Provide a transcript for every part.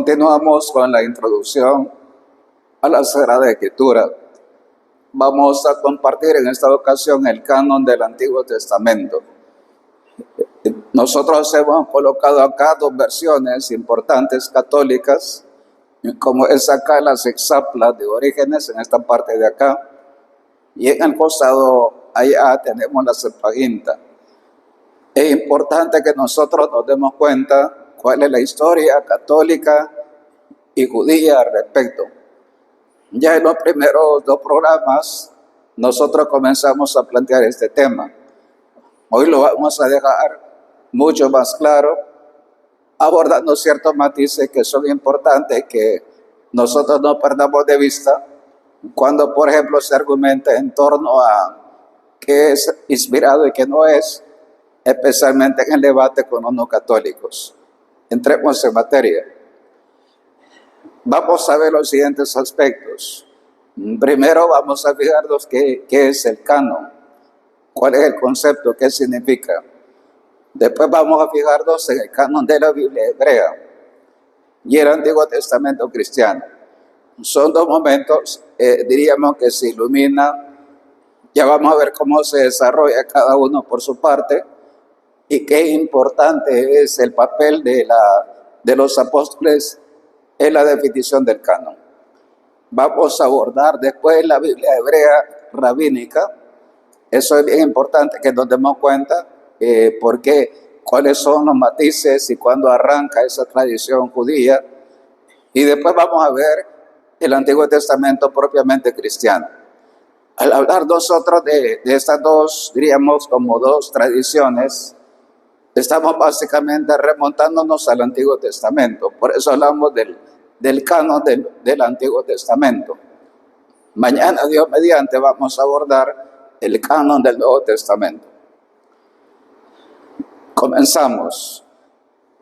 Continuamos con la introducción a la Sagrada Escritura. Vamos a compartir en esta ocasión el canon del Antiguo Testamento. Nosotros hemos colocado acá dos versiones importantes católicas, como es acá las Exaplas de Orígenes, en esta parte de acá, y en el costado allá tenemos la Septuaginta. Es importante que nosotros nos demos cuenta cuál es la historia católica y judía al respecto. Ya en los primeros dos programas nosotros comenzamos a plantear este tema. Hoy lo vamos a dejar mucho más claro, abordando ciertos matices que son importantes que nosotros no perdamos de vista cuando, por ejemplo, se argumenta en torno a qué es inspirado y qué no es, especialmente en el debate con los no católicos. Entremos en materia. Vamos a ver los siguientes aspectos. Primero vamos a fijarnos qué es el canon, cuál es el concepto, qué significa. Después vamos a fijarnos en el canon de la Biblia hebrea y el Antiguo Testamento cristiano. Son dos momentos, diríamos, que se iluminan. Ya vamos a ver cómo se desarrolla cada uno por su parte y qué importante es el papel de los apóstoles en la definición del canon. Vamos a abordar después la Biblia hebrea rabínica. Eso es bien importante que nos demos cuenta cuáles son los matices y cuándo arranca esa tradición judía. Y después vamos a ver el Antiguo Testamento propiamente cristiano. Al hablar nosotros de estas dos, diríamos como dos tradiciones, estamos básicamente remontándonos al Antiguo Testamento. Por eso hablamos del canon del Antiguo Testamento. Mañana, Dios mediante, vamos a abordar el canon del Nuevo Testamento. Comenzamos.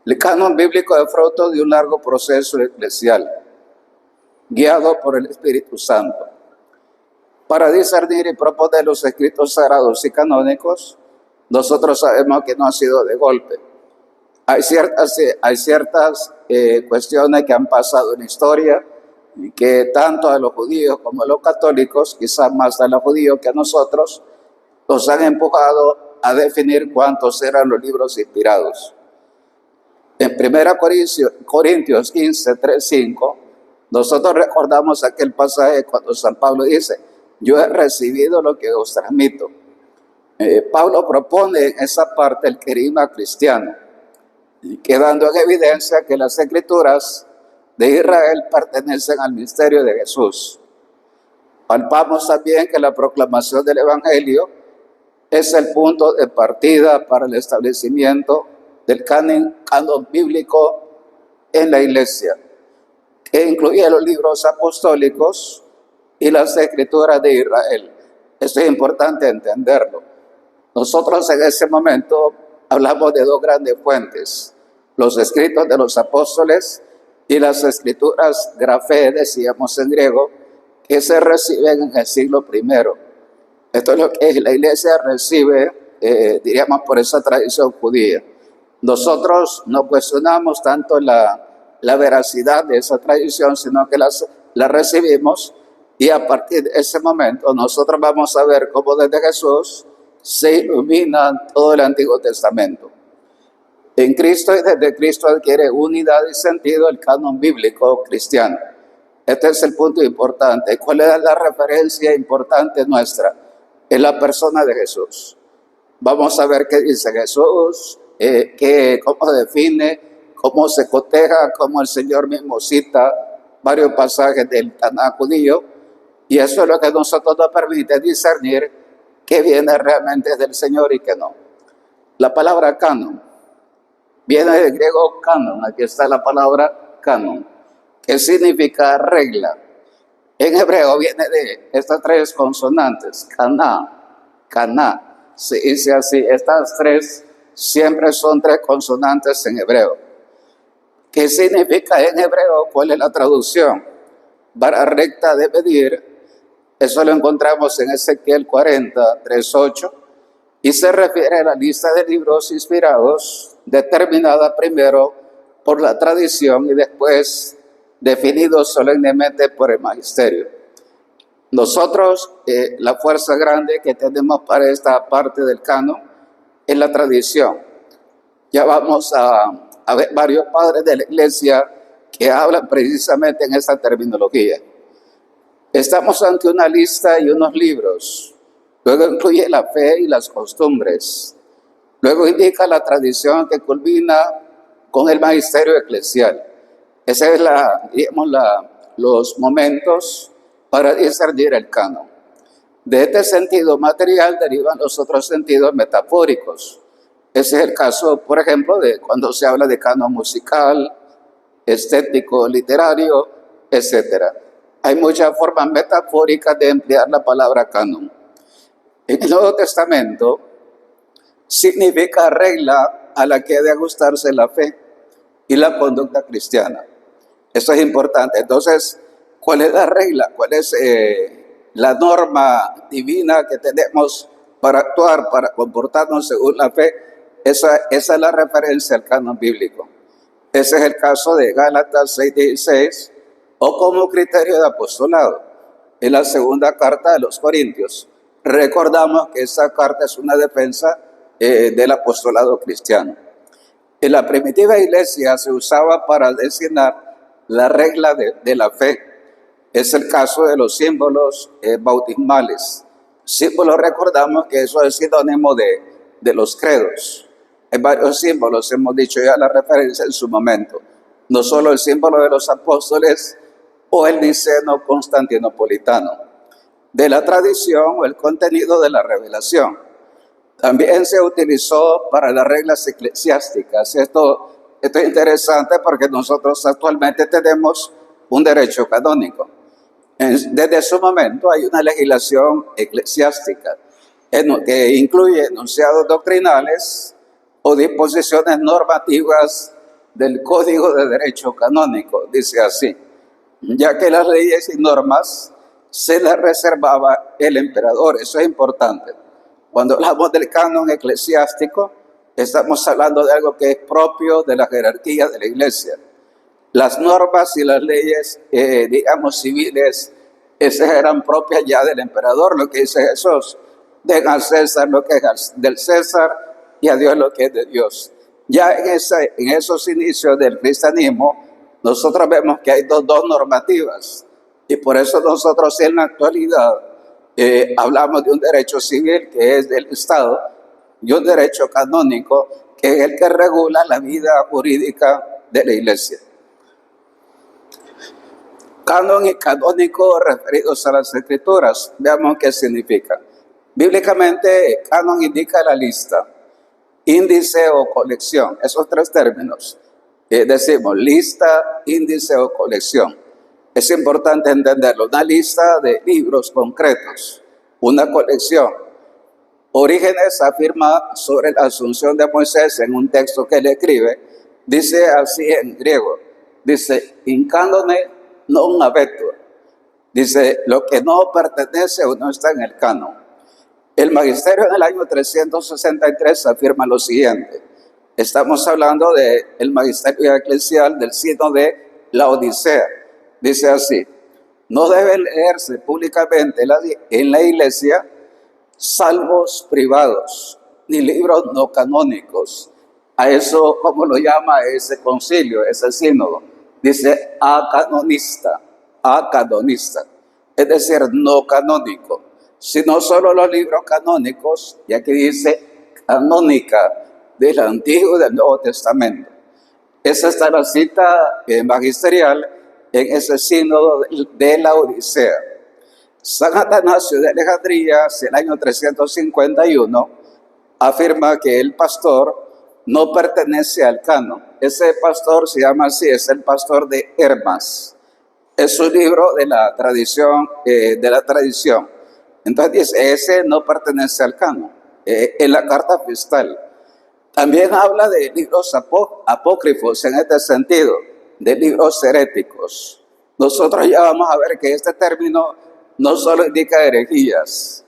El canon bíblico es fruto de un largo proceso eclesial, guiado por el Espíritu Santo. Para discernir y proponer los escritos sagrados y canónicos, nosotros sabemos que no ha sido de golpe. Hay ciertas cuestiones que han pasado en la historia y que tanto a los judíos como a los católicos, quizás más a los judíos que a nosotros, nos han empujado a definir cuántos eran los libros inspirados. En 1 Corintios 15, 3, 5, nosotros recordamos aquel pasaje cuando San Pablo dice: yo he recibido lo que os transmito. Pablo propone en esa parte el querigma cristiano, quedando en evidencia que las escrituras de Israel pertenecen al misterio de Jesús. Palpamos también que la proclamación del Evangelio es el punto de partida para el establecimiento del canon bíblico en la Iglesia, que incluye los libros apostólicos y las escrituras de Israel. Esto es importante entenderlo. Nosotros en ese momento hablamos de dos grandes fuentes: los escritos de los apóstoles y las escrituras grafé, decíamos en griego, que se reciben en el siglo I. Esto es lo que la Iglesia recibe, diríamos, por esa tradición judía. Nosotros no cuestionamos tanto la veracidad de esa tradición, sino que la recibimos, y a partir de ese momento nosotros vamos a ver cómo desde Jesús se ilumina todo el Antiguo Testamento. En Cristo y desde Cristo adquiere unidad y sentido el canon bíblico cristiano. Este es el punto importante. ¿Cuál es la referencia importante nuestra? Es la persona de Jesús. Vamos a ver qué dice Jesús, cómo define, cómo se coteja, cómo el Señor mismo cita varios pasajes del Tanaj judío, y eso es lo que nosotros nos permite discernir qué viene realmente del Señor y qué no. La palabra canon viene del griego canon. Aquí está la palabra canon, que significa regla. En hebreo viene de estas tres consonantes: caná. Se dice así. Estas tres siempre son tres consonantes en hebreo. ¿Qué significa en hebreo? ¿Cuál es la traducción? Vara recta de medir. Eso lo encontramos en Ezequiel 40, 3, 8, y se refiere a la lista de libros inspirados, determinada primero por la tradición y después definidos solemnemente por el magisterio. Nosotros, la fuerza grande que tenemos para esta parte del canon es la tradición. Ya vamos a ver varios padres de la iglesia que hablan precisamente en esta terminología. Estamos ante una lista y unos libros. Luego incluye la fe y las costumbres. Luego indica la tradición que culmina con el magisterio eclesial. Esa es los momentos para discernir el canon. De este sentido material derivan los otros sentidos metafóricos. Ese es el caso, por ejemplo, de cuando se habla de canon musical, estético, literario, etc. Hay muchas formas metafóricas de emplear la palabra canon. En el Nuevo Testamento significa regla a la que ha de ajustarse la fe y la conducta cristiana. Eso es importante. Entonces, ¿cuál es la regla? ¿Cuál es la norma divina que tenemos para actuar, para comportarnos según la fe? Esa es la referencia al canon bíblico. Ese es el caso de Gálatas 6:16 o como criterio de apostolado. En la segunda carta de los Corintios, recordamos que esa carta es una defensa del apostolado cristiano. En la primitiva iglesia se usaba para designar la regla de la fe. Es el caso de los símbolos bautismales. Símbolos, recordamos que eso es sinónimo de los credos. Hay varios símbolos, hemos dicho ya la referencia en su momento. No solo el símbolo de los apóstoles o el niceno constantinopolitano. De la tradición o el contenido de la revelación. También se utilizó para las reglas eclesiásticas. Esto es interesante porque nosotros actualmente tenemos un derecho canónico. Desde su momento hay una legislación eclesiástica que incluye enunciados doctrinales o disposiciones normativas del Código de Derecho Canónico, dice así, ya que las leyes y normas se las reservaba el emperador. Eso es importante. Cuando hablamos del canon eclesiástico, estamos hablando de algo que es propio de la jerarquía de la iglesia. Las normas y las leyes, digamos, civiles, esas eran propias ya del emperador, lo que dice Jesús. Den al César lo que es del César y a Dios lo que es de Dios. Ya en esos inicios del cristianismo, nosotros vemos que hay dos normativas. Y por eso nosotros en la actualidad hablamos de un derecho civil que es del Estado y un derecho canónico que es el que regula la vida jurídica de la iglesia. Canon y canónico referidos a las escrituras. Veamos qué significa. Bíblicamente, canon indica la lista, índice o colección. Esos tres términos. Decimos lista, índice o colección. Es importante entenderlo. Una lista de libros concretos, una colección. Orígenes afirma sobre la asunción de Moisés en un texto que él escribe. Dice así en griego. Dice, in canone non habetur. Dice, lo que no pertenece o no está en el canon. El magisterio en el año 363 afirma lo siguiente. Estamos hablando del magisterio eclesial del signo de la Odisea. Dice así, no debe leerse públicamente en la iglesia salmos privados, ni libros no canónicos. A eso, como lo llama ese concilio, ese sínodo, dice acanonista, es decir, no canónico, sino solo los libros canónicos, y aquí dice canónica, del Antiguo y del Nuevo Testamento. Esa está la cita magisterial en ese sínodo de la Odisea. San Atanasio de Alejandría, en el año 351, afirma que el pastor no pertenece al canon. Ese pastor se llama así, es el pastor de Hermas. Es un libro de la tradición, Entonces dice, ese no pertenece al canon, en la carta fiscal. También habla de libros apócrifos en este sentido, de libros heréticos. Nosotros ya vamos a ver que este término no solo indica herejías,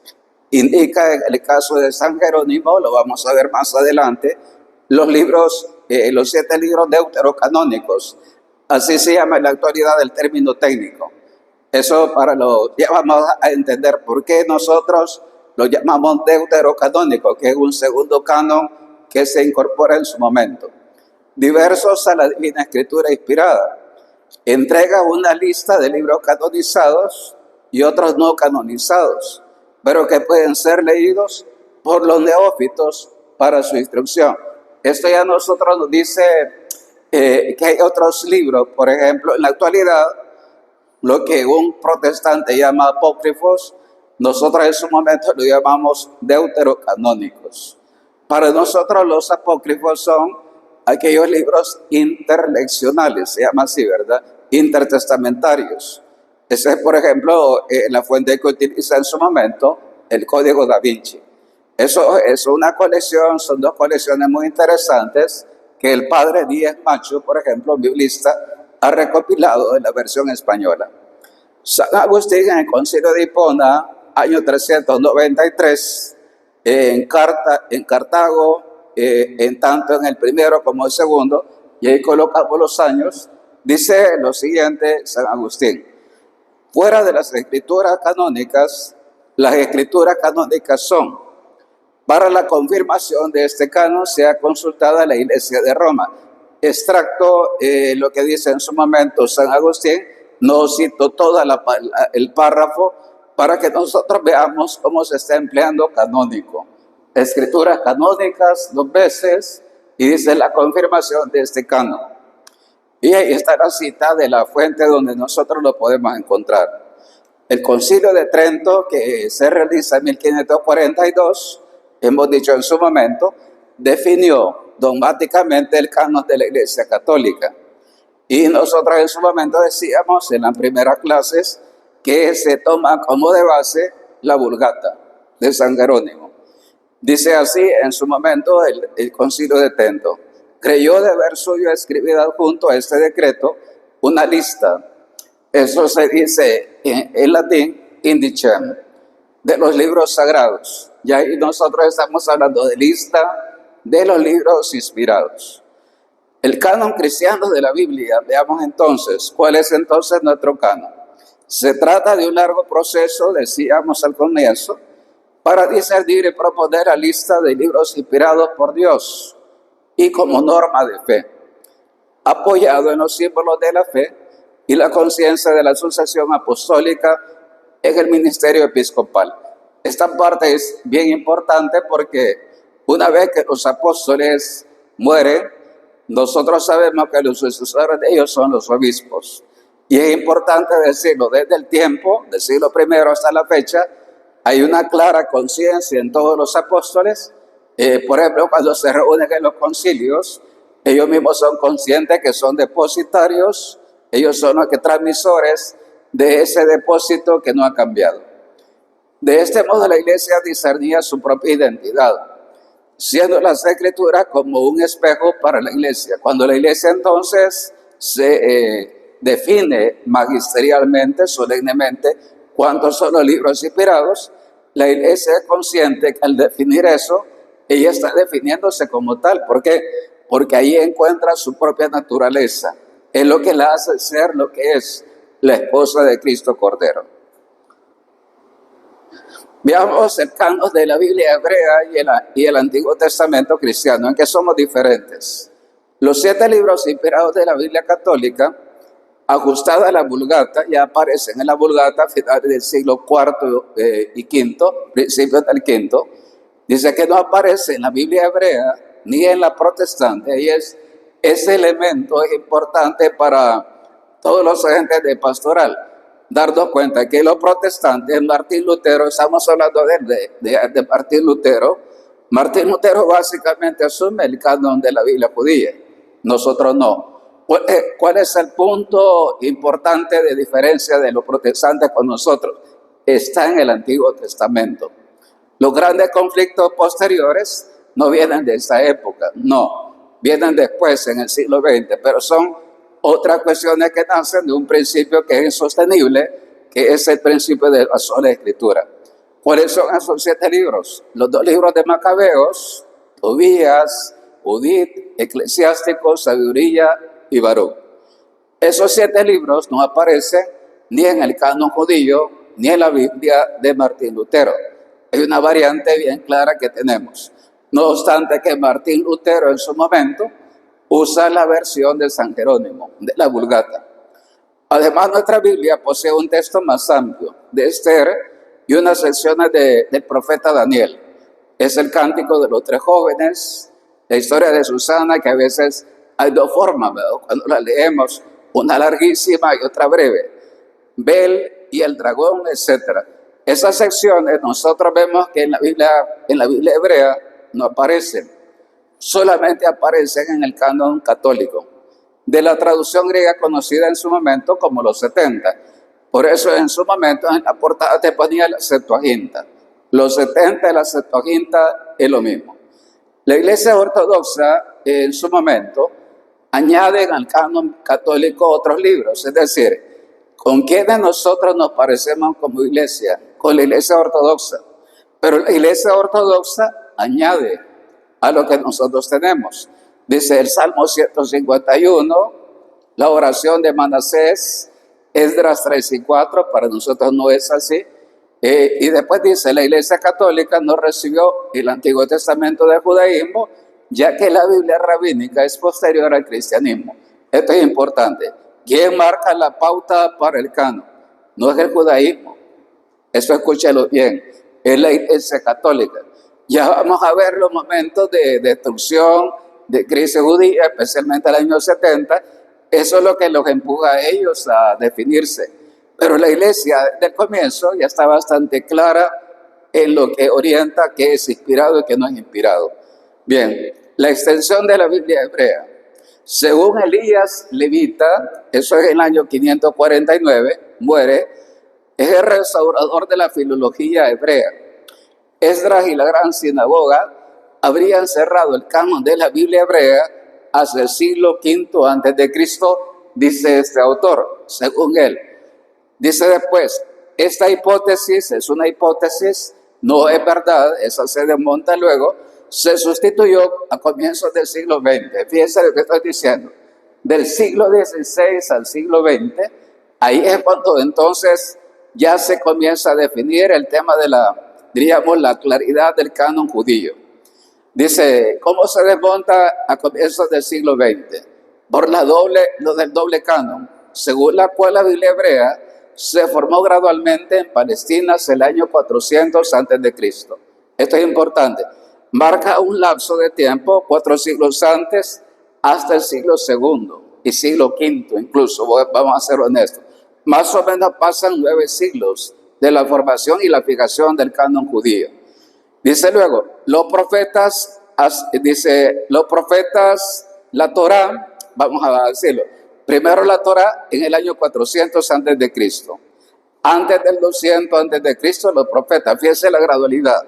indica en el caso de San Jerónimo, lo vamos a ver más adelante, los libros los 7 libros deuterocanónicos. Así se llama en la actualidad el término técnico. Eso ya vamos a entender por qué nosotros lo llamamos deuterocanónico, que es un segundo canon que se incorpora en su momento. Diversos a la Divina Escritura inspirada. Entrega una lista de libros canonizados y otros no canonizados, pero que pueden ser leídos por los neófitos para su instrucción. Esto ya nosotros nos dice que hay otros libros, por ejemplo, en la actualidad, lo que un protestante llama apócrifos, nosotros en su momento lo llamamos deuterocanónicos. Para nosotros los apócrifos son aquellos libros interleccionales, se llama así, ¿verdad? Intertestamentarios. Esa es, por ejemplo, la fuente que utiliza en su momento el Código Da Vinci. Eso es una colección, son 2 colecciones muy interesantes que el padre Díaz Macho, por ejemplo, un biblista, ha recopilado en la versión española. San Agustín en el Concilio de Hipona, año 393, en Cartago, en tanto en el primero como el segundo, y ahí colocamos los años, dice lo siguiente San Agustín: fuera de las escrituras canónicas, las escrituras canónicas son: para la confirmación de este canon sea consultada la Iglesia de Roma. Extracto lo que dice en su momento San Agustín, no cito todo el párrafo para que nosotros veamos cómo se está empleando canónico. Escrituras canónicas 2 veces y dice la confirmación de este canon. Y ahí está la cita de la fuente donde nosotros lo podemos encontrar. El Concilio de Trento, que se realiza en 1542, hemos dicho en su momento, definió dogmáticamente el canon de la Iglesia Católica. Y nosotros en su momento decíamos en las primeras clases que se toma como de base la Vulgata de San Jerónimo. Dice así en su momento el Concilio de Trento: creyó deber suyo escribir adjunto a este decreto una lista, eso se dice en latín, indicem, de los libros sagrados. Y ahí nosotros estamos hablando de lista de los libros inspirados. El canon cristiano de la Biblia, veamos entonces, ¿cuál es entonces nuestro canon? Se trata de un largo proceso, decíamos al comienzo, para discernir y proponer la lista de libros inspirados por Dios y como norma de fe, apoyado en los símbolos de la fe y la conciencia de la sucesión apostólica en el ministerio episcopal. Esta parte es bien importante porque una vez que los apóstoles mueren, nosotros sabemos que los sucesores de ellos son los obispos. Y es importante decirlo, desde el tiempo del siglo I hasta la fecha, hay una clara conciencia en todos los apóstoles. Por ejemplo, cuando se reúnen en los concilios, ellos mismos son conscientes que son depositarios, ellos son los que transmisores de ese depósito que no ha cambiado. De este modo la Iglesia discernía su propia identidad, siendo las Escrituras como un espejo para la Iglesia. Cuando la Iglesia entonces se define magisterialmente, solemnemente, cuántos son los libros inspirados, la Iglesia es consciente que al definir eso, ella está definiéndose como tal. ¿Por qué? Porque ahí encuentra su propia naturaleza. Es lo que la hace ser lo que es la esposa de Cristo Cordero. Veamos el canon de la Biblia hebrea y el Antiguo Testamento cristiano, en que somos diferentes. Los 7 libros inspirados de la Biblia católica, ajustada a la Vulgata, ya aparecen en la Vulgata a finales del siglo IV y V, principios del V. Dice que no aparece en la Biblia hebrea ni en la protestante, y ese elemento es importante para todos los agentes de pastoral. Darnos cuenta que los protestantes, Martín Lutero, estamos hablando de Martín Lutero. Martín Lutero básicamente asume el canon de la Biblia judía, nosotros no. ¿Cuál es el punto importante de diferencia de los protestantes con nosotros? Está en el Antiguo Testamento. Los grandes conflictos posteriores no vienen de esa época, no, vienen después en el siglo XX, pero son otras cuestiones que nacen de un principio que es insostenible, que es el principio de la sola escritura. ¿Cuáles son esos 7 libros? Los 2 libros de Macabeos, Tobías, Judith, Eclesiástico, Sabiduría y Baruch. Esos 7 libros no aparecen ni en el canon judío ni en la Biblia de Martín Lutero. Hay una variante bien clara que tenemos. No obstante que Martín Lutero en su momento usa la versión de San Jerónimo, de la Vulgata. Además, nuestra Biblia posee un texto más amplio de Esther y unas secciones del profeta Daniel. Es el cántico de los 3 jóvenes, la historia de Susana, que a veces hay 2 formas, ¿verdad? Cuando la leemos, una larguísima y otra breve. Bel y el dragón, etc. Esas secciones nosotros vemos que en la Biblia hebrea no aparecen, solamente aparecen en el canon católico, de la traducción griega conocida en su momento como los 70. Por eso en su momento en la portada te ponía la Septuaginta. Los 70 y la Septuaginta es lo mismo. La Iglesia Ortodoxa en su momento añade al canon católico otros libros, es decir, ¿con quién de nosotros nos parecemos como iglesia? Con la Iglesia Ortodoxa. Pero la Iglesia Ortodoxa añade a lo que nosotros tenemos. Dice el Salmo 151, la oración de Manasés, Esdras 3 y 4, para nosotros no es así. Y después dice, la Iglesia Católica no recibió el Antiguo Testamento del judaísmo, ya que la Biblia rabínica es posterior al cristianismo. Esto es importante. ¿Quién marca la pauta para el canon? No es el judaísmo. Eso escúchelo bien. Es la Iglesia Católica. Ya vamos a ver los momentos de destrucción, de crisis judía, especialmente el año 70. Eso es lo que los empuja a ellos a definirse. Pero la Iglesia, desde el comienzo, ya está bastante clara en lo que orienta, qué es inspirado y qué no es inspirado. Bien, la extensión de la Biblia hebrea. Según Elías Levita, eso es el año 549, muere, es el restaurador de la filología hebrea. Esdras y la gran sinagoga habrían cerrado el canon de la Biblia hebrea hacia el siglo V antes de Cristo, dice este autor, según él. Dice después, esta hipótesis es una hipótesis, no es verdad, esa se desmonta luego, se sustituyó a comienzos del siglo XX. Fíjense lo que estoy diciendo. Del siglo XVI al siglo XX, ahí es cuando entonces ya se comienza a definir el tema de la claridad del canon judío. Dice, ¿cómo se desmonta a comienzos del siglo XX? Por lo del doble canon, según la cual la Biblia hebrea se formó gradualmente en Palestina hacia el año 400 a.C. Esto es importante. Marca un lapso de tiempo, 4 siglos antes, hasta el siglo II y siglo V incluso, vamos a ser honestos. Más o menos pasan 9 siglos de la formación y la fijación del canon judío. Dice luego, los profetas, la Torá, vamos a decirlo, primero la Torá en el año 400 antes de Cristo. Antes del 200 antes de Cristo, los profetas, fíjense la gradualidad.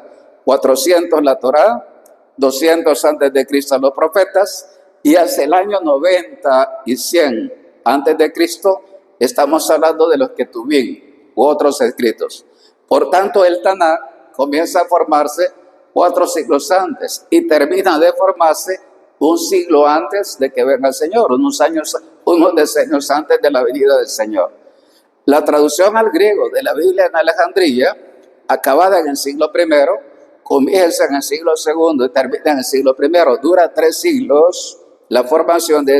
400 la Torá, 200 antes de Cristo los profetas, y hacia el año 90 y 100 antes de Cristo, estamos hablando de los Ketubim u otros escritos. Por tanto, el Taná comienza a formarse 4 siglos antes y termina de formarse un siglo antes de que venga el Señor, unos decenios antes de la venida del Señor. La traducción al griego de la Biblia en Alejandría, acabada en el siglo I, comienza en el siglo II y termina en el siglo I. Dura 3 siglos la formación de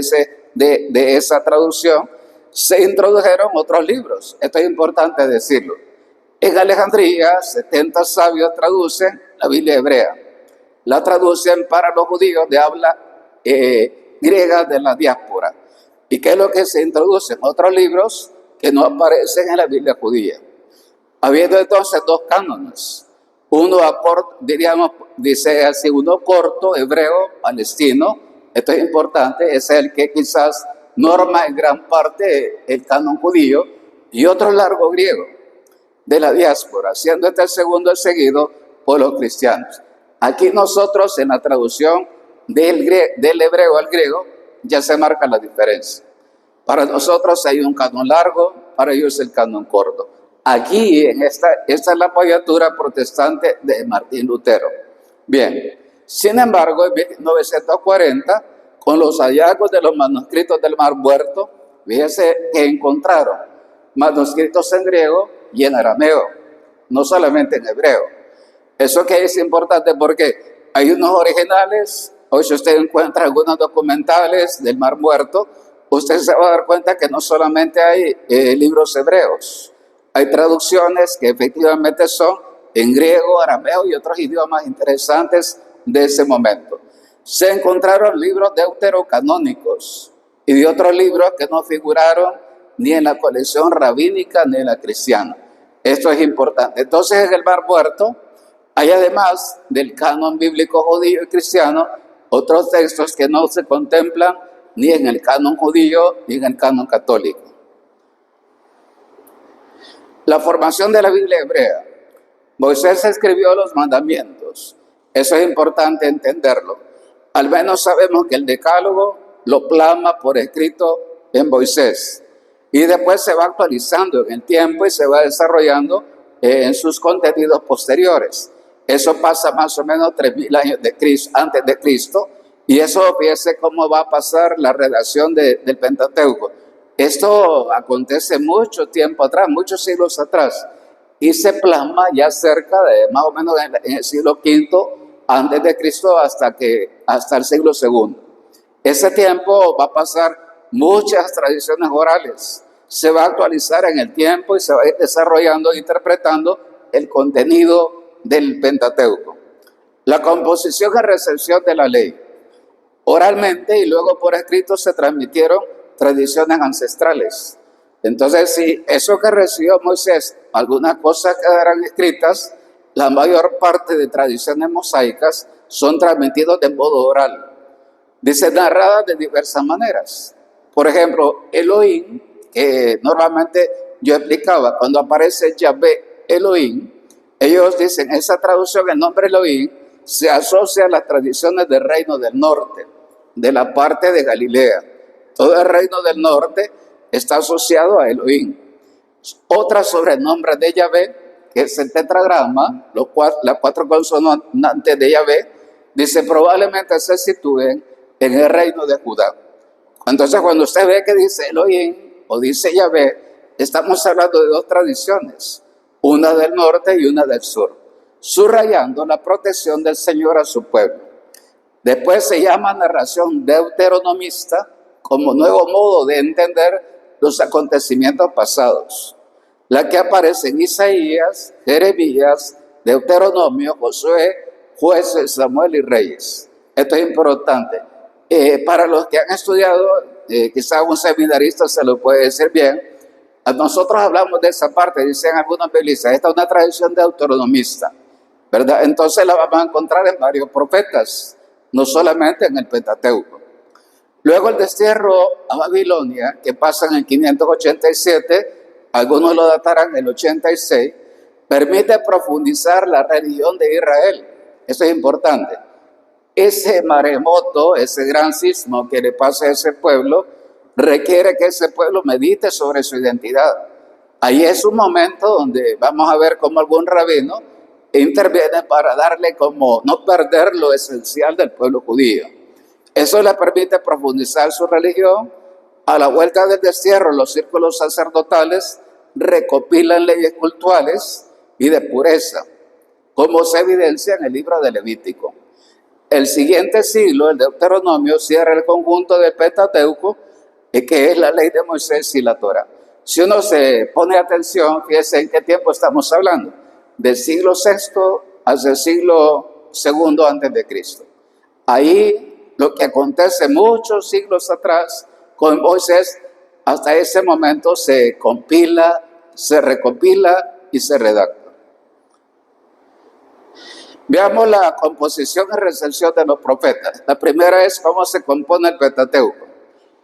esa traducción. Se introdujeron otros libros. Esto es importante decirlo. En Alejandría, 70 sabios traducen la Biblia hebrea. La traducen para los judíos de habla griega de la diáspora. ¿Y qué es lo que se introduce? Otros libros que no aparecen en la Biblia judía. Habiendo entonces 2 cánones. Uno dice así, uno corto, hebreo, palestino. Esto es importante, ese es el que quizás norma en gran parte el canon judío, y otro largo griego de la diáspora, siendo este el segundo seguido por los cristianos. Aquí nosotros en la traducción del hebreo al griego ya se marca la diferencia. Para nosotros hay un canon largo, para ellos el canon corto. Aquí, esta es la apoyatura protestante de Martín Lutero. Bien, Sin embargo, en 1940, con los hallazgos de los manuscritos del Mar Muerto, fíjese que encontraron manuscritos en griego y en arameo, no solamente en hebreo. Eso que es importante porque hay unos originales. Hoy si usted encuentra algunos documentales del Mar Muerto, usted se va a dar cuenta que no solamente hay libros hebreos, hay traducciones que efectivamente son en griego, arameo y otros idiomas interesantes de ese momento. Se encontraron libros deuterocanónicos y de otros libros que no figuraron ni en la colección rabínica ni en la cristiana. Esto es importante. Entonces, en el Mar Muerto hay, además del canon bíblico judío y cristiano, otros textos que no se contemplan ni en el canon judío ni en el canon católico. La formación de la Biblia hebrea. Moisés escribió los mandamientos. Eso es importante entenderlo. Al menos sabemos que el decálogo lo plasma por escrito en Moisés. Y después se va actualizando en el tiempo y se va desarrollando en sus contenidos posteriores. Eso pasa más o menos 3000 años antes de Cristo. Y eso, fíjese cómo va a pasar la redacción del Pentateuco. Esto acontece mucho tiempo atrás, muchos siglos atrás. Y se plasma ya cerca de más o menos en el siglo V antes de Cristo hasta el siglo II. Ese tiempo va a pasar muchas tradiciones orales. Se va a actualizar en el tiempo y se va a ir desarrollando e interpretando el contenido del Pentateuco. La composición y recepción de la ley. Oralmente y luego por escrito se transmitieron tradiciones ancestrales. Entonces, si eso que recibió Moisés, algunas cosas quedarán escritas, la mayor parte de tradiciones mosaicas son transmitidas de modo oral. Dice, narradas de diversas maneras. Por ejemplo, Elohim, que normalmente yo explicaba, cuando aparece Yahvé Elohim, ellos dicen, esa traducción, el nombre Elohim, se asocia a las tradiciones del reino del norte, de la parte de Galilea. Todo el reino del norte está asociado a Elohim. Otra sobrenombre de Yahvé, que es el tetragrama, las 4 consonantes de Yahvé, dice probablemente se sitúen en el reino de Judá. Entonces, cuando usted ve que dice Elohim o dice Yahvé, estamos hablando de 2 tradiciones, una del norte y una del sur, subrayando la protección del Señor a su pueblo. Después se llama narración deuteronomista como nuevo modo de entender los acontecimientos pasados, la que aparece en Isaías, Jeremías, Deuteronomio, Josué, Jueces, Samuel y Reyes. Esto es importante. Para los que han estudiado, quizás un seminarista se lo puede decir bien, nosotros hablamos de esa parte, dicen algunos biblistas, esta es una tradición deuteronomista, ¿verdad? Entonces la vamos a encontrar en varios profetas, no solamente en el Pentateuco. Luego el destierro a Babilonia, que pasa en el 587, algunos lo datarán en el 86, permite profundizar la religión de Israel. Eso es importante. Ese maremoto, ese gran sismo que le pasa a ese pueblo, requiere que ese pueblo medite sobre su identidad. Ahí es un momento donde vamos a ver cómo algún rabino interviene para darle como no perder lo esencial del pueblo judío. Eso le permite profundizar su religión. A la vuelta del destierro, los círculos sacerdotales recopilan leyes cultuales y de pureza, como se evidencia en el libro de Levítico. El siguiente siglo, el Deuteronomio, cierra el conjunto del Pentateuco, que es la ley de Moisés y la Torá. Si uno se pone atención, fíjese en qué tiempo estamos hablando, del siglo VI hasta el siglo II antes de Cristo. Ahí lo que acontece muchos siglos atrás con Moisés, hasta ese momento se compila, se recopila y se redacta. Veamos la composición y recepción de los profetas. La primera es cómo se compone el Pentateuco.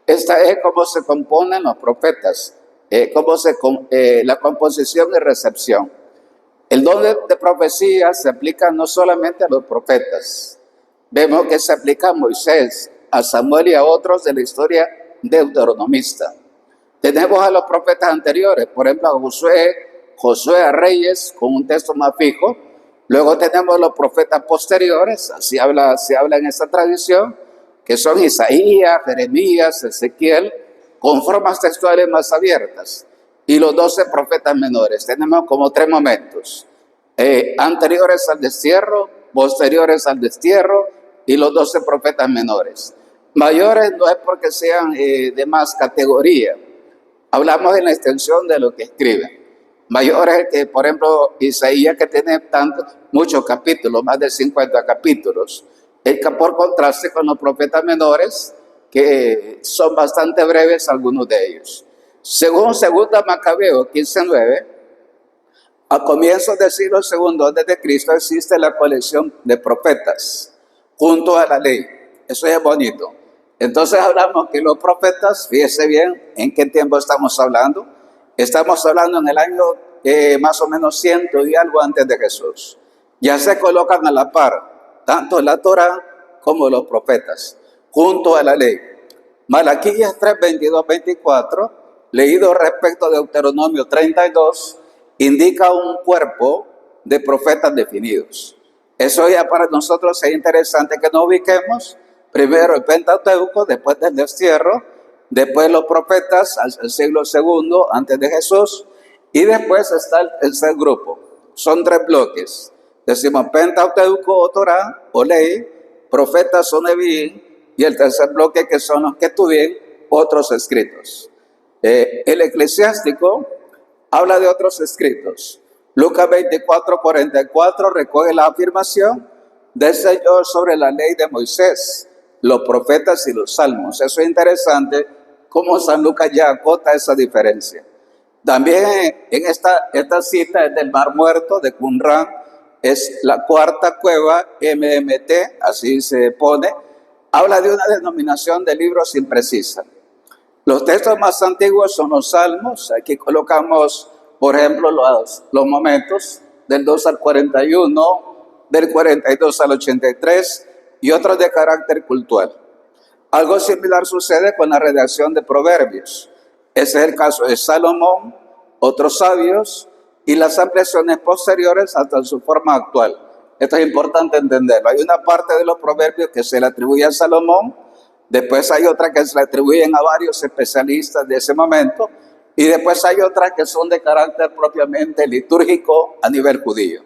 Esta es cómo se componen los profetas, la composición y recepción. El don de profecía se aplica no solamente a los profetas. Vemos que se aplica a Moisés, a Samuel y a otros de la historia deuteronomista. Tenemos a los profetas anteriores, por ejemplo a Josué a Reyes, con un texto más fijo, Luego tenemos los profetas posteriores, se habla en esta tradición, que son Isaías, Jeremías, Ezequiel, con formas textuales más abiertas. Y los 12 profetas menores. Tenemos como 3 momentos. Anteriores al destierro, posteriores al destierro y los 12 profetas menores. Mayores no es porque sean de más categoría. Hablamos en la extensión de lo que escriben. Mayores que, por ejemplo, Isaías, que tiene muchos capítulos, más de 50 capítulos. Por contraste con los profetas menores, que son bastante breves algunos de ellos. Según 2 Macabeo 15:9, a comienzos del siglo II antes de Cristo existe la colección de profetas junto a la ley. Eso es bonito. Entonces hablamos que los profetas, fíjese bien en qué tiempo estamos hablando. Estamos hablando en el año más o menos 100 y algo antes de Jesús. Ya se colocan a la par, tanto la Torá como los profetas, junto a la ley. Malaquías 3, 22, 24, leído respecto de Deuteronomio 32, indica un cuerpo de profetas definidos. Eso ya para nosotros es interesante que nos ubiquemos. Primero el Pentateuco, después del destierro, después los profetas al siglo II antes de Jesús, y después está el tercer grupo. Son 3 bloques. Decimos Pentateuco o Torá o ley, profetas o neviín, y el tercer bloque que son los que tuvieron otros escritos. El eclesiástico habla de otros escritos. Lucas 24, 44 recoge la afirmación del Señor sobre la ley de Moisés, los profetas y los salmos. Eso es interesante, cómo San Lucas ya acota esa diferencia. También en esta cita es del Mar Muerto de Qumran, es la 4ª cueva, MMT, así se pone, habla de una denominación de libros imprecisa. Los textos más antiguos son los salmos. Aquí colocamos, por ejemplo, los momentos del 2 al 41, del 42 al 83 y otros de carácter cultural. Algo similar sucede con la redacción de Proverbios. Ese es el caso de Salomón, otros sabios y las ampliaciones posteriores hasta su forma actual. Esto es importante entenderlo. Hay una parte de los proverbios que se le atribuye a Salomón, después hay otra que se le atribuyen a varios especialistas de ese momento, y después hay otras que son de carácter propiamente litúrgico a nivel judío.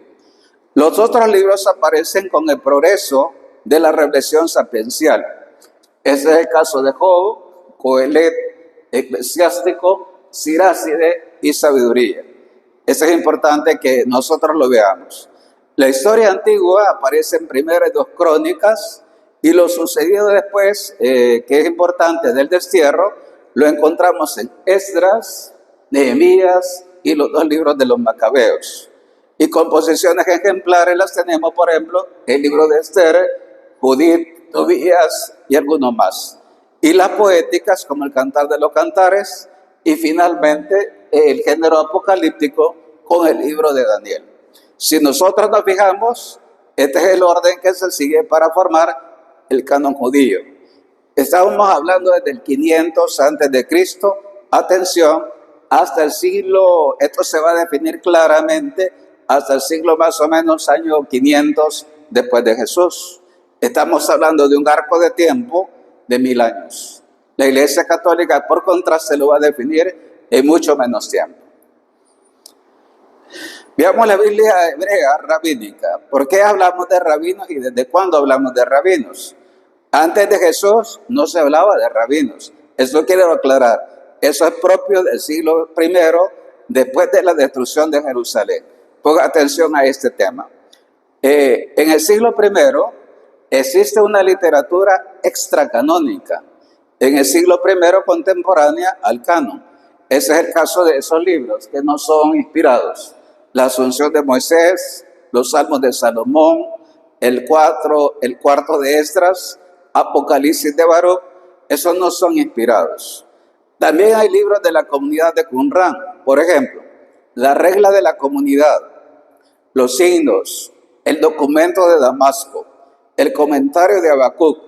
Los otros libros aparecen con el progreso de la reflexión sapiencial. Ese es el caso de Job, Coelet, Eclesiástico, Siráside y Sabiduría. Eso es importante que nosotros lo veamos. La historia antigua aparece en Primera y 2 Crónicas, y lo sucedido después, que es importante, del destierro, lo encontramos en Esdras, Nehemías y los 2 libros de los Macabeos. Y composiciones ejemplares las tenemos, por ejemplo, el libro de Esther, Judith, Tobías y algunos más. Y las poéticas, como el Cantar de los Cantares, y finalmente el género apocalíptico con el libro de Daniel. Si nosotros nos fijamos, este es el orden que se sigue para formar el canon judío. Estábamos hablando desde el 500 antes de Cristo, atención, hasta el siglo, esto se va a definir claramente, hasta el siglo más o menos año 500 después de Jesús. Estamos hablando de un arco de tiempo de 1000 años. La Iglesia Católica, por contraste, lo va a definir en mucho menos tiempo. Veamos la Biblia hebrea rabínica. ¿Por qué hablamos de rabinos y desde cuándo hablamos de rabinos? Antes de Jesús no se hablaba de rabinos. Eso quiero aclarar. Eso es propio del siglo I, después de la destrucción de Jerusalén. Ponga atención a este tema. En el siglo I existe una literatura extracanónica. En el siglo I contemporánea al canon. Ese es el caso de esos libros que no son inspirados. La Asunción de Moisés, los Salmos de Salomón, el cuarto de Esdras, Apocalipsis de Baruch, esos no son inspirados. También hay libros de la comunidad de Qumran, por ejemplo, la regla de la comunidad, los signos, el documento de Damasco, el comentario de Habacuc.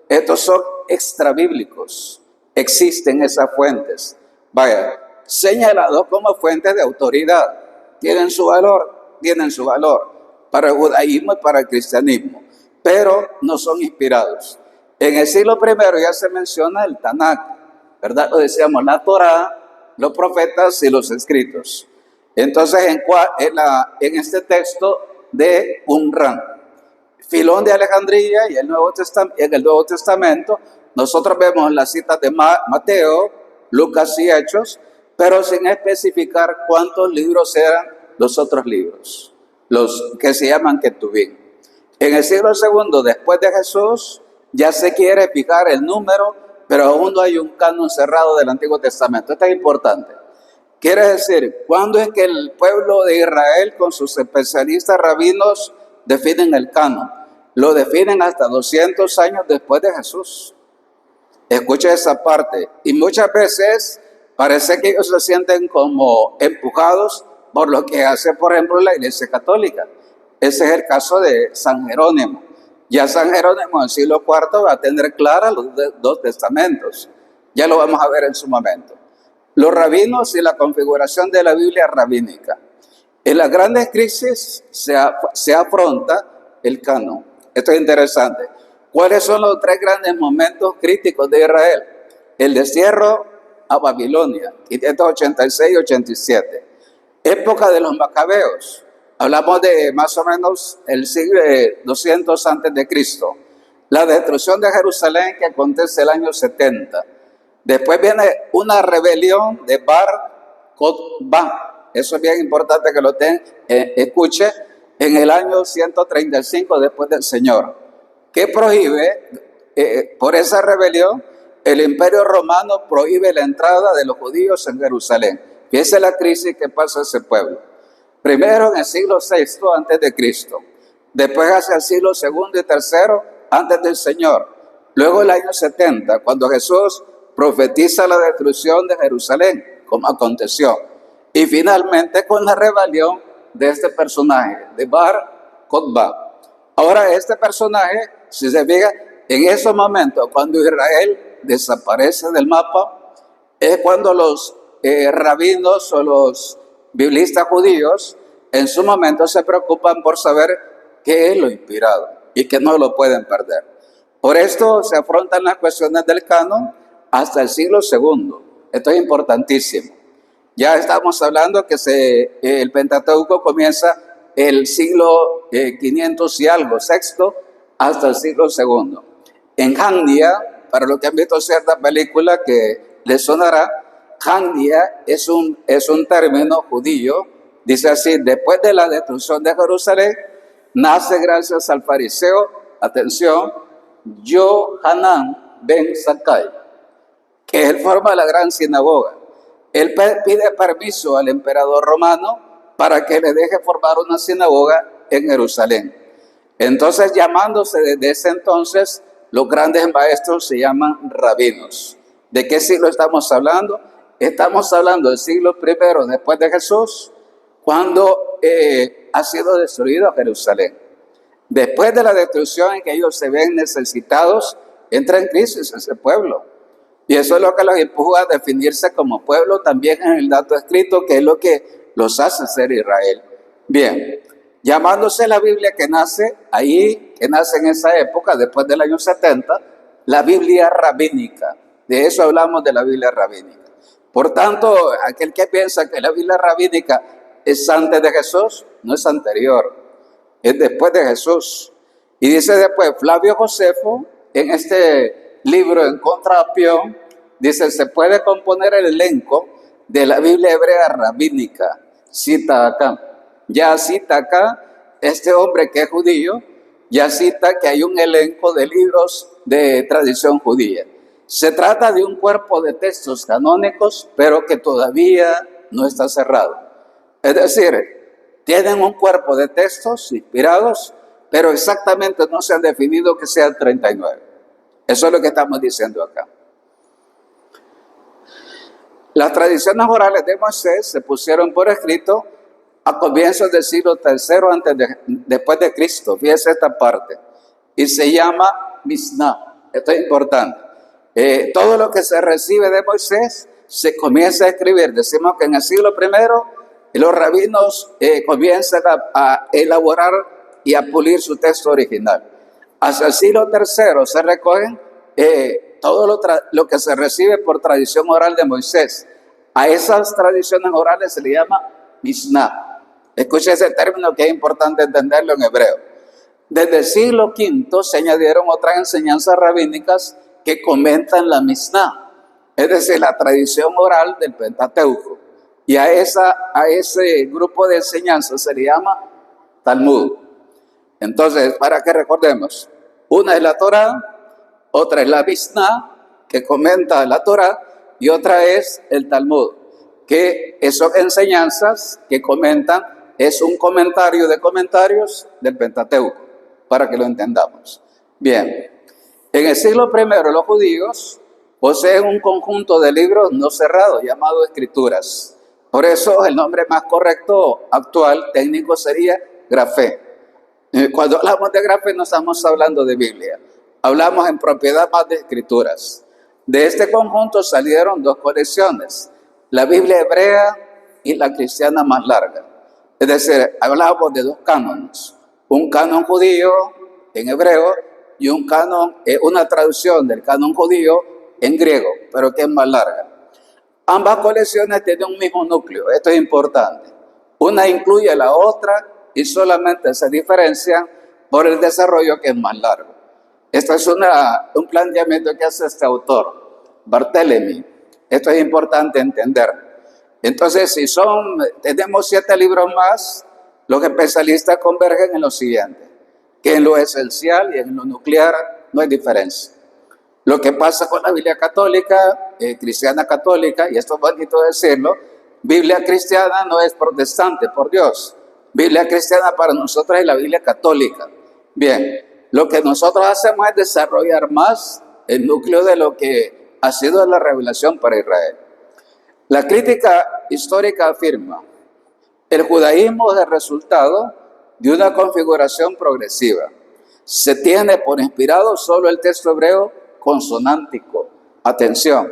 Estos son extrabíblicos, existen esas fuentes. Vaya, señalados como fuentes de autoridad. Tienen su valor, para el judaísmo y para el cristianismo, pero no son inspirados. En el siglo I ya se menciona el Tanakh, ¿verdad? Lo decíamos, la Torá, los profetas y los escritos. Entonces, en este texto de Qumran, Filón de Alejandría y en el Nuevo Testamento, nosotros vemos las citas de Mateo, Lucas y Hechos, pero sin especificar cuántos libros eran los otros libros, los que se llaman Ketubim. En el siglo II después de Jesús ya se quiere fijar el número, pero aún no hay un canon cerrado del Antiguo Testamento. Esto es importante. Quiere decir, ¿cuándo es que el pueblo de Israel con sus especialistas rabinos definen el canon? Lo definen hasta 200 años después de Jesús. Escucha esa parte. Y muchas veces parece que ellos se sienten como empujados por lo que hace, por ejemplo, la Iglesia Católica. Ese es el caso de San Jerónimo. Ya San Jerónimo en el siglo IV va a tener claras los dos testamentos. Ya lo vamos a ver en su momento. Los rabinos y la configuración de la Biblia rabínica. En las grandes crisis se afronta el canon. Esto es interesante. ¿Cuáles son los tres grandes momentos críticos de Israel? El destierro a Babilonia, 586 y 87. Época de los macabeos. Hablamos de más o menos el siglo 200 antes de Cristo. La destrucción de Jerusalén que acontece el año 70. Después viene una rebelión de Bar Kokhba. Eso es bien importante que lo escuche. En el año 135 después del Señor, que prohíbe, por esa rebelión, el Imperio Romano prohíbe la entrada de los judíos en Jerusalén. Fíjense la crisis que pasa ese pueblo. Primero en el siglo VI antes de Cristo, después hacia el siglo II y III antes del Señor. Luego el año 70, cuando Jesús profetiza la destrucción de Jerusalén, como aconteció. Y finalmente con la rebelión de este personaje, de Bar Kokhba. Ahora este personaje, si se fija, en esos momentos, cuando Israel desaparece del mapa, es cuando los rabinos o los biblistas judíos en su momento se preocupan por saber qué es lo inspirado y que no lo pueden perder. Por esto se afrontan las cuestiones del canon hasta el siglo II. Esto es importantísimo. Ya estamos hablando que el Pentateuco comienza el siglo 500 y algo, sexto, hasta el siglo II. En Handia, para los que han visto cierta película que les sonará, Handia es un término judío, dice así: después de la destrucción de Jerusalén, nace gracias al fariseo, atención, Yohanan ben Zakkai, que él forma la gran sinagoga. Él pide permiso al emperador romano para que le deje formar una sinagoga en Jerusalén. Entonces, llamándose desde ese entonces, los grandes maestros se llaman rabinos. ¿De qué siglo estamos hablando? Estamos hablando del siglo I después de Jesús, cuando ha sido destruido Jerusalén. Después de la destrucción en que ellos se ven necesitados, entra en crisis ese pueblo. Y eso es lo que los empuja a definirse como pueblo también en el dato escrito, que es lo que los hace ser Israel. Bien, llamándose la Biblia que nace en esa época, después del año 70, la Biblia rabínica. De eso hablamos, de la Biblia rabínica. Por tanto, aquel que piensa que la Biblia rabínica es antes de Jesús, no es anterior, es después de Jesús. Y dice después, Flavio Josefo, en este libro En Contrapión, dice: se puede componer el elenco de la Biblia hebrea rabínica. Cita acá. Ya cita acá, este hombre que es judío, ya cita que hay un elenco de libros de tradición judía. Se trata de un cuerpo de textos canónicos, pero que todavía no está cerrado. Es decir, tienen un cuerpo de textos inspirados, pero exactamente no se han definido que sean 39. Eso es lo que estamos diciendo acá. Las tradiciones orales de Moisés se pusieron por escrito a comienzos del siglo III después de Cristo. Fíjese esta parte. Y se llama Mishnah. Esto es importante. Todo lo que se recibe de Moisés se comienza a escribir. Decimos que en el siglo I los rabinos comienzan a elaborar y a pulir su texto original. Hacia el siglo III se recogen todo lo que se recibe por tradición oral de Moisés. A esas tradiciones orales se le llama Mishnah. Escuche ese término que es importante entenderlo en hebreo. Desde el siglo V se añadieron otras enseñanzas rabínicas que comentan la Mishnah, es decir, la tradición oral del Pentateuco. Y a ese grupo de enseñanzas se le llama Talmud. Entonces, para que recordemos, una es la Torá, otra es la Mishnah, que comenta la Torá, y otra es el Talmud, que son enseñanzas que comentan, es un comentario de comentarios del Pentateuco, para que lo entendamos. Bien, en el siglo I los judíos poseen un conjunto de libros no cerrados llamados Escrituras. Por eso el nombre más correcto actual, técnico, sería Grafé. Cuando hablamos de Grafé no estamos hablando de Biblia, hablamos en propiedad más de Escrituras. De este conjunto salieron dos colecciones, la Biblia hebrea y la cristiana más larga. Es decir, hablamos de dos cánones, un canon judío en hebreo y un canon, una traducción del canon judío en griego, pero que es más larga. Ambas colecciones tienen un mismo núcleo, esto es importante. Una incluye a la otra y solamente se diferencian por el desarrollo que es más largo. Esto es un planteamiento que hace este autor, Barthélemy. Esto es importante entender. Entonces, si tenemos 7 libros más, los especialistas convergen en lo siguiente, que en lo esencial y en lo nuclear no hay diferencia. Lo que pasa con la Biblia católica, cristiana católica, y esto es bonito decirlo, Biblia cristiana no es protestante, por Dios. Biblia cristiana para nosotros es la Biblia católica. Bien, lo que nosotros hacemos es desarrollar más el núcleo de lo que ha sido la revelación para Israel. La crítica histórica afirma, el judaísmo es el resultado de una configuración progresiva. Se tiene por inspirado solo el texto hebreo consonántico. Atención,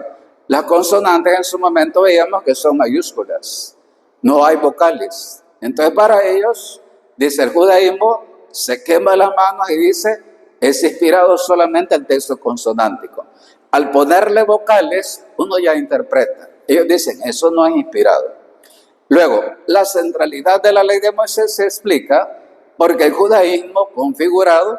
las consonantes en su momento veíamos que son mayúsculas, no hay vocales. Entonces para ellos, dice el judaísmo, se quema las manos y dice, es inspirado solamente el texto consonántico. Al ponerle vocales, uno ya interpreta. Ellos dicen, eso no es inspirado. Luego, la centralidad de la ley de Moisés se explica porque el judaísmo configurado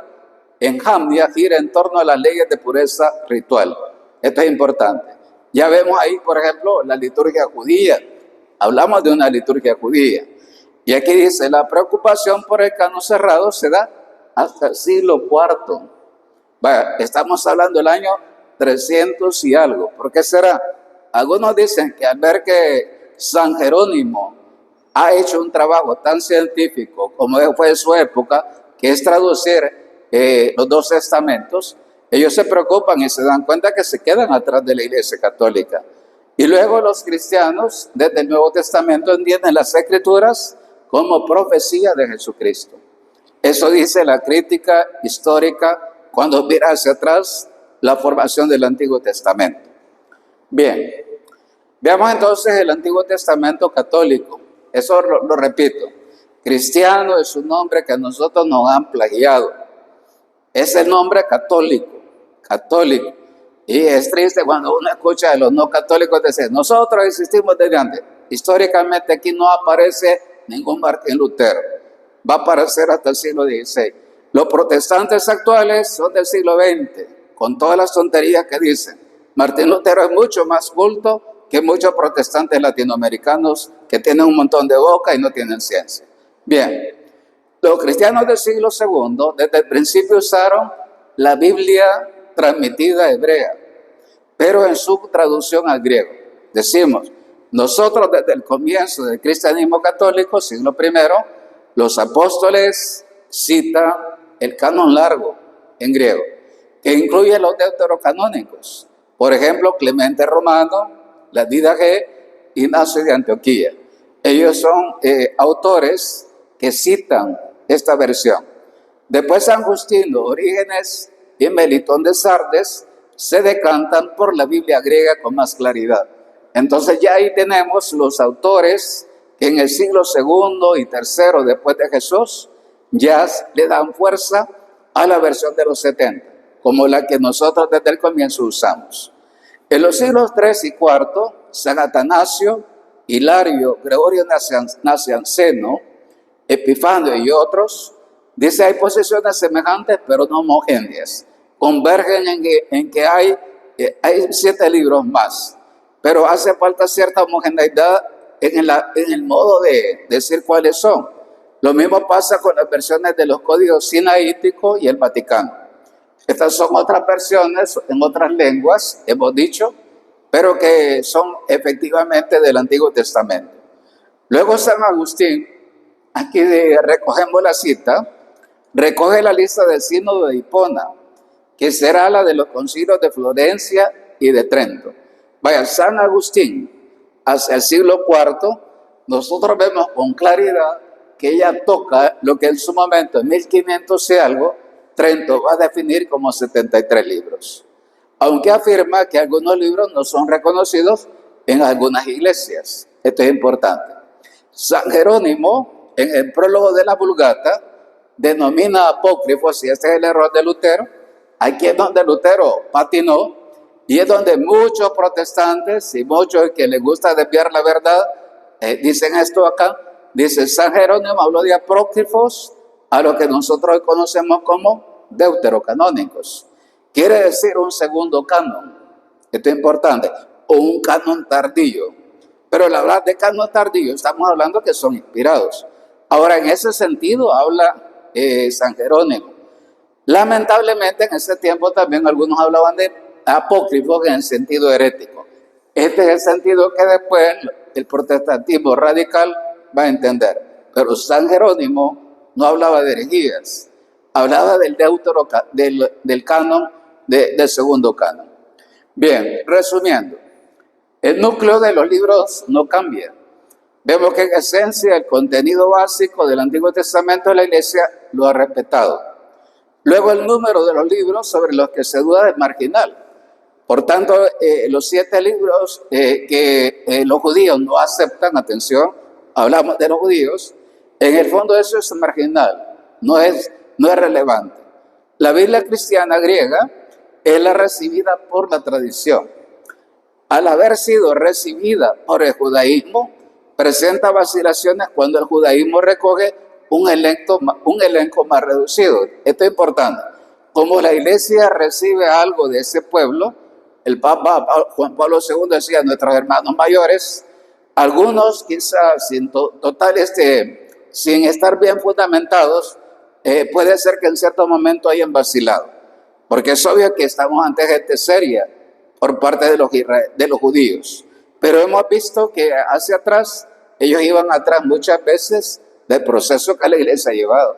en Hamdia gira en torno a las leyes de pureza ritual. Esto es importante. Ya vemos ahí, por ejemplo, la liturgia judía. Hablamos de una liturgia judía. Y aquí dice, la preocupación por el canon cerrado se da hasta el siglo IV. Vaya, estamos hablando del año 300 y algo. ¿Por qué será? Algunos dicen que al ver que San Jerónimo ha hecho un trabajo tan científico como fue en su época, que es traducir los 2 testamentos, ellos se preocupan y se dan cuenta que se quedan atrás de la Iglesia Católica. Y luego los cristianos, desde el Nuevo Testamento, entienden las Escrituras como profecía de Jesucristo. Eso dice la crítica histórica cuando mira hacia atrás la formación del Antiguo Testamento. Bien, veamos entonces el Antiguo Testamento católico. Eso lo repito. Cristiano es un nombre que a nosotros nos han plagiado. Es el nombre católico. Y es triste cuando uno escucha a los no católicos decir, nosotros existimos desde antes. Históricamente aquí no aparece ningún Martín Lutero. Va a aparecer hasta el siglo XVI. Los protestantes actuales son del siglo XX, con todas las tonterías que dicen. Martín Lutero es mucho más culto que muchos protestantes latinoamericanos que tienen un montón de boca y no tienen ciencia. Bien, los cristianos del siglo II desde el principio usaron la Biblia transmitida hebrea, pero en su traducción al griego. Decimos, nosotros desde el comienzo del cristianismo católico, siglo I, los apóstoles citan el canon largo en griego, que incluye los deuterocanónicos. Por ejemplo, Clemente Romano, la Didache, Ignacio de Antioquía. Ellos son autores que citan esta versión. Después San Justino, Orígenes y Melitón de Sardes se decantan por la Biblia griega con más claridad. Entonces ya ahí tenemos los autores que en el siglo II y III después de Jesús ya le dan fuerza a la versión de los 70, como la que nosotros desde el comienzo usamos. En los siglos III y IV, San Atanasio, Hilario, Gregorio Nacianceno, Epifanio y otros, dice hay posiciones semejantes pero no homogéneas. Convergen en que hay 7 libros más, pero hace falta cierta homogeneidad en el modo de decir cuáles son. Lo mismo pasa con las versiones de los códigos sinaíticos y el Vaticano. Estas son otras versiones en otras lenguas, hemos dicho, pero que son efectivamente del Antiguo Testamento. Luego San Agustín, aquí recogemos la cita, recoge la lista del sínodo de Hipona, que será la de los concilios de Florencia y de Trento. Vaya, San Agustín, hacia el siglo IV, nosotros vemos con claridad que ella toca lo que en su momento, en 1500 y algo, Trento va a definir como 73 libros. Aunque afirma que algunos libros no son reconocidos en algunas iglesias. Esto es importante. San Jerónimo, en el prólogo de la Vulgata, denomina apócrifos, y este es el error de Lutero. Aquí es donde Lutero patinó, y es donde muchos protestantes y muchos que les gusta desviar la verdad, dicen esto acá. Dice, San Jerónimo habló de apócrifos a lo que nosotros conocemos como deuterocanónicos. Quiere decir un segundo canon. Esto es importante. O un canon tardío. Pero al hablar de canon tardío, estamos hablando que son inspirados. Ahora, en ese sentido habla San Jerónimo. Lamentablemente, en ese tiempo también algunos hablaban de apócrifos en el sentido herético. Este es el sentido que después el protestantismo radical va a entender. Pero San Jerónimo no hablaba de herejías, hablaba del del canon, del segundo canon. Bien, resumiendo, el núcleo de los libros no cambia. Vemos que en esencia el contenido básico del Antiguo Testamento de la Iglesia lo ha respetado. Luego el número de los libros sobre los que se duda es marginal. Por tanto, los 7 libros que los judíos no aceptan, atención, hablamos de los judíos, en el fondo eso es marginal, no es relevante. La Biblia cristiana griega es la recibida por la tradición. Al haber sido recibida por el judaísmo, presenta vacilaciones cuando el judaísmo recoge un elenco más reducido. Esto es importante. Como la iglesia recibe algo de ese pueblo, el Papa Juan Pablo II decía, nuestros hermanos mayores, algunos quizás sin estar bien fundamentados, puede ser que en cierto momento hayan vacilado, porque es obvio que estamos ante gente seria por parte de los judíos, pero hemos visto que hacia atrás, ellos iban atrás muchas veces del proceso que la iglesia ha llevado.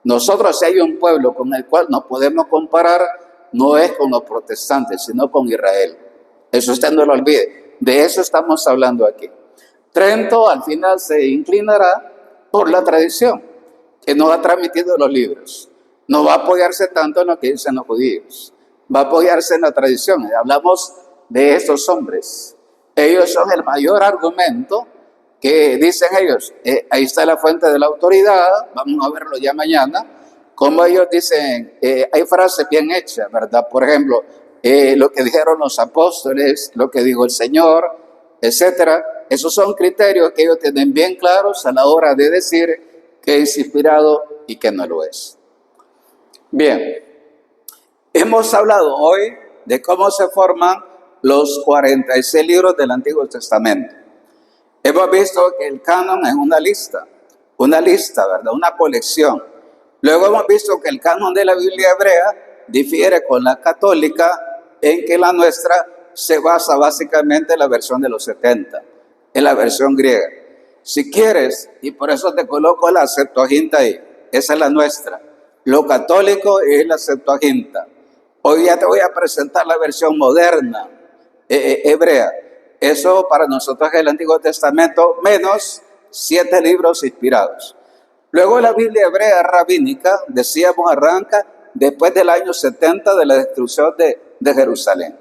Nosotros, si hay un pueblo con el cual nos podemos comparar, no es con los protestantes, sino con Israel. Eso usted no lo olvide. De eso estamos hablando aquí. Trento al final se inclinará por la tradición que nos ha transmitido los libros. No va a apoyarse tanto en lo que dicen los judíos. Va a apoyarse en la tradición. Hablamos de estos hombres. Ellos son el mayor argumento que dicen ellos. Ahí está la fuente de la autoridad. Vamos a verlo ya mañana. Como ellos dicen, hay frases bien hechas, ¿verdad? Por ejemplo, lo que dijeron los apóstoles, lo que dijo el Señor, etcétera. Esos son criterios que ellos tienen bien claros a la hora de decir que es inspirado y que no lo es. Bien, hemos hablado hoy de cómo se forman los 46 libros del Antiguo Testamento. Hemos visto que el canon es una lista, ¿verdad? Una colección. Luego hemos visto que el canon de la Biblia hebrea difiere con la católica en que la nuestra se basa básicamente en la versión de los 70, en la versión griega. Si quieres, y por eso te coloco la Septuaginta ahí, esa es la nuestra. Lo católico es la Septuaginta. Hoy ya te voy a presentar la versión moderna, hebrea. Eso para nosotros es el Antiguo Testamento, menos 7 libros inspirados. Luego la Biblia hebrea rabínica, decíamos, arranca después del año 70 de la destrucción de Jerusalén.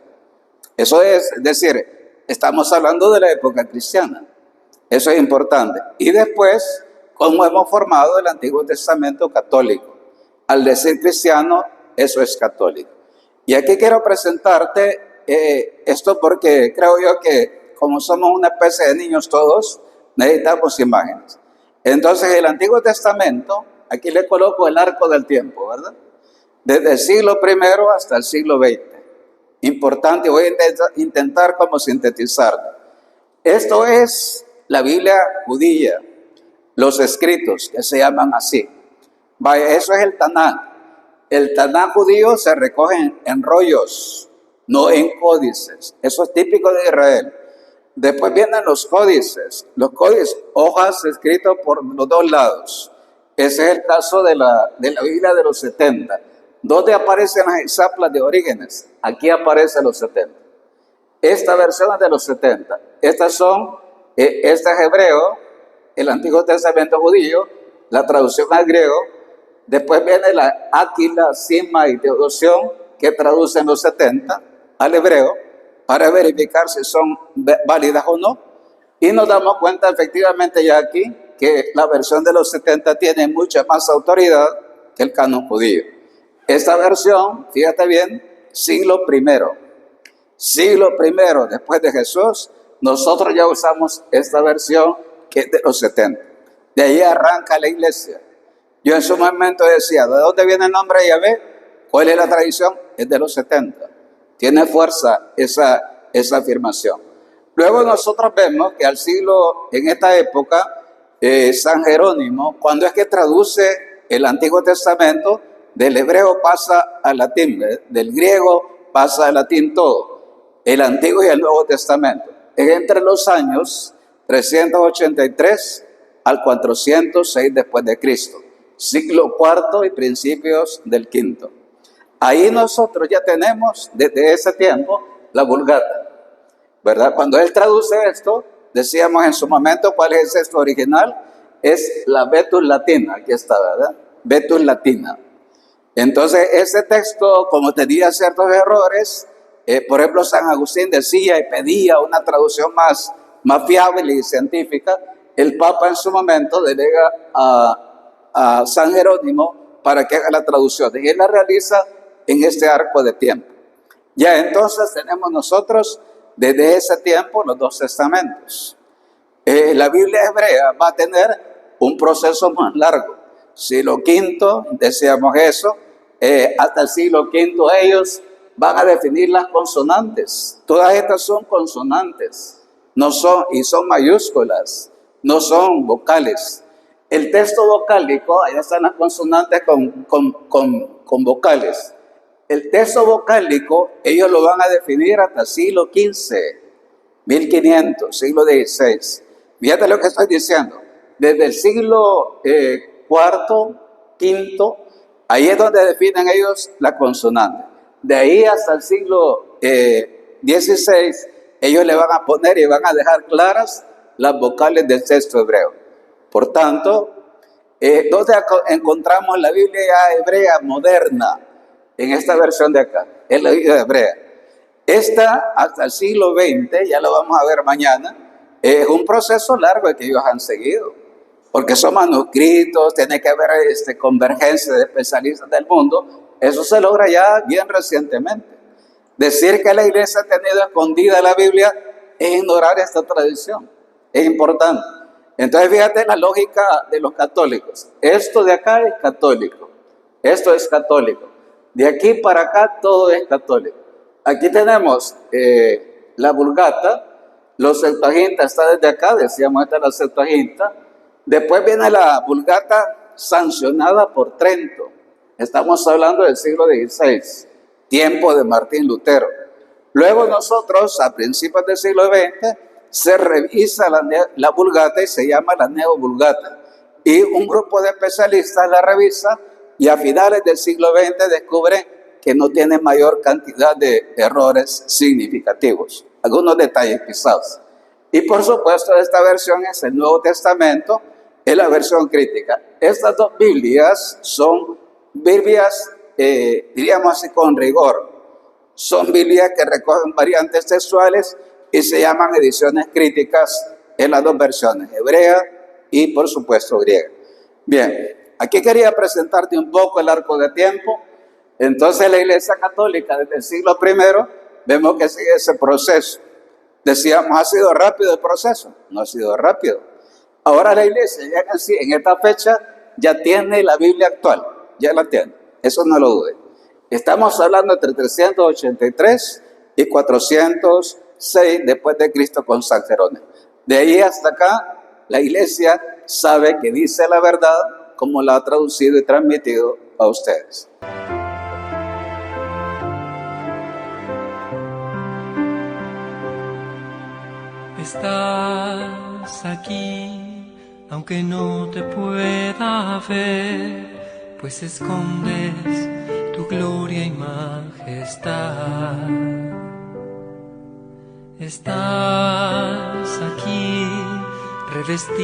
Eso es decir, estamos hablando de la época cristiana. Eso es importante. Y después cómo hemos formado el Antiguo Testamento católico. Al decir cristiano, eso es católico. Y aquí quiero presentarte esto porque creo yo que como somos una especie de niños todos, necesitamos imágenes. Entonces el Antiguo Testamento, aquí le coloco el arco del tiempo, ¿verdad? Desde el siglo I hasta el siglo XX. Importante, voy a intentar como sintetizarlo. Esto es la Biblia judía, los escritos que se llaman así. Vaya, eso es el Tanaj. El Tanaj judío se recoge en rollos, no en códices. Eso es típico de Israel. Después vienen los códices, hojas escritas por los dos lados. Ese es el caso de la Biblia de los 70. ¿Dónde aparecen las exaplas de Orígenes? Aquí aparecen los 70. Esta versión es de los 70. Este es hebreo, el Antiguo Testamento judío, la traducción al griego. Después viene la Áquila, Sima y Teodosión, que traducen los 70 al hebreo, para verificar si son válidas o no. Y nos damos cuenta efectivamente ya aquí que la versión de los 70 tiene mucha más autoridad que el canon judío. Esta versión, fíjate bien, siglo I después de Jesús, nosotros ya usamos esta versión que es de los 70. De ahí arranca la iglesia. Yo en su momento decía, ¿de dónde viene el nombre de Yahvé? ¿Cuál es la tradición? Es de los 70. Tiene fuerza esa afirmación. Luego nosotros vemos que en esta época, San Jerónimo, cuando es que traduce el Antiguo Testamento, del hebreo pasa al latín, del griego pasa al latín todo, el Antiguo y el Nuevo Testamento. Es entre los años 383 al 406 después de Cristo, siglo IV y principios del V. Ahí nosotros ya tenemos desde ese tiempo la Vulgata, ¿verdad? Cuando él traduce esto, decíamos en su momento, ¿cuál es esto original? Es la Vetus Latina, aquí está, ¿verdad? Vetus Latina. Entonces, ese texto, como tenía ciertos errores, por ejemplo, San Agustín decía y pedía una traducción más fiable y científica, el Papa en su momento delega a San Jerónimo para que haga la traducción, y él la realiza en este arco de tiempo. Ya entonces tenemos nosotros desde ese tiempo los dos testamentos. La Biblia hebrea va a tener un proceso más largo. Siglo V, decíamos eso, hasta el siglo V ellos van a definir las consonantes. Todas estas son consonantes, son mayúsculas, no son vocales. El texto vocálico, ahí están las consonantes con vocales. El texto vocálico, ellos lo van a definir hasta el siglo XV, 1500, siglo XVI. Fíjate lo que estoy diciendo. Desde el siglo IV, V, ahí es donde definen ellos la consonante. De ahí hasta el siglo XVI, ellos le van a poner y van a dejar claras las vocales del texto hebreo. Por tanto, ¿dónde encontramos la Biblia hebrea moderna? En esta versión de acá, es la Biblia hebrea. Esta, hasta el siglo XX, ya lo vamos a ver mañana, es un proceso largo que ellos han seguido, porque son manuscritos, tiene que haber convergencia de especialistas del mundo. Eso se logra ya bien recientemente. Decir que la iglesia ha tenido escondida la Biblia es ignorar esta tradición, es importante. Entonces fíjate la lógica de los católicos. Esto de acá es católico, esto es católico. De aquí para acá todo es católico. Aquí tenemos la Vulgata, los Septuaginta está desde acá, decíamos esta es la Septuaginta. Después viene la Vulgata sancionada por Trento. Estamos hablando del siglo XVI, tiempo de Martín Lutero. Luego nosotros, a principios del siglo XX, se revisa la Vulgata y se llama la Neovulgata. Y un grupo de especialistas la revisa y a finales del siglo XX descubre que no tiene mayor cantidad de errores significativos. Algunos detalles pisados. Y por supuesto, esta versión es el Nuevo Testamento, es la versión crítica. Estas dos Biblias son Biblias, diríamos así, con rigor. Son Biblias que recogen variantes textuales y se llaman ediciones críticas en las dos versiones, hebrea y por supuesto griega. Bien, aquí quería presentarte un poco el arco de tiempo. Entonces la Iglesia Católica desde el siglo I vemos que sigue ese proceso. Decíamos, ¿ha sido rápido el proceso? No ha sido rápido. Ahora la Iglesia ya casi en esta fecha ya tiene la Biblia actual, ya la tiene, eso no lo dude. Estamos hablando entre 383 y 406 después de Cristo con San Jerónimo. De ahí hasta acá, la Iglesia sabe que dice la verdad como la ha traducido y transmitido a ustedes. Estás aquí, aunque no te pueda ver, pues escondes tu gloria y majestad. Estás aquí, revestido